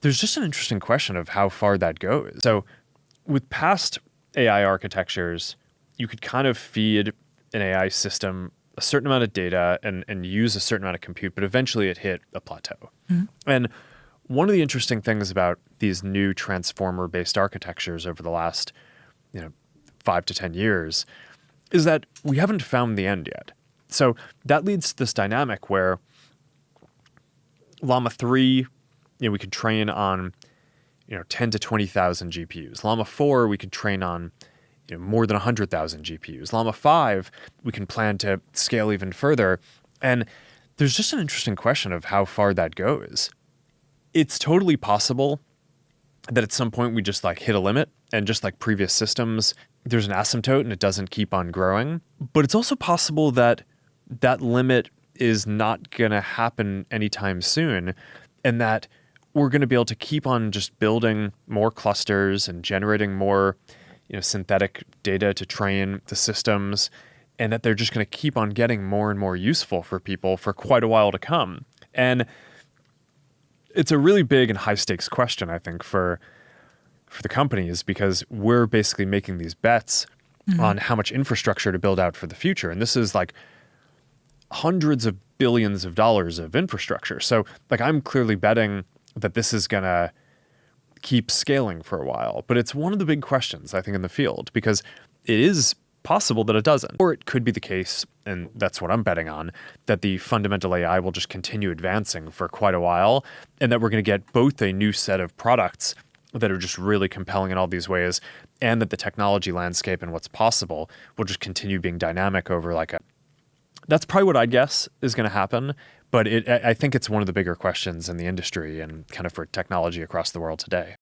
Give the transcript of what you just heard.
there's just an interesting question of how far that goes. So with past AI architectures, you could kind of feed an AI system a certain amount of data and use a certain amount of compute, but eventually it hit a plateau. And one of the interesting things about these new transformer-based architectures over the last 5 to 10 years is that we haven't found the end yet. So that leads to this dynamic where Llama 3, we could train on 10 to 20,000 GPUs. Llama 4, we could train on more than 100,000 GPUs. Llama 5, we can plan to scale even further. And there's just an interesting question of how far that goes. It's totally possible that at some point we just hit a limit, and just like previous systems, there's an asymptote and it doesn't keep on growing. But it's also possible that that limit is not going to happen anytime soon, and that we're going to be able to keep on just building more clusters and generating more synthetic data to train the systems, and that they're just going to keep on getting more and more useful for people for quite a while to come. And it's a really big and high stakes question, I think, for the companies, because we're basically making these bets on how much infrastructure to build out for the future. And this is like hundreds of billions of dollars of infrastructure. So I'm clearly betting that this is going to keep scaling for a while. But it's one of the big questions, I think, in the field, because it is possible that it doesn't. Or it could be the case, and that's what I'm betting on, that the fundamental AI will just continue advancing for quite a while, and that we're going to get both a new set of products that are just really compelling in all these ways, and that the technology landscape and what's possible will just continue being dynamic over that's probably what I'd guess is going to happen. But I think it's one of the bigger questions in the industry and kind of for technology across the world today.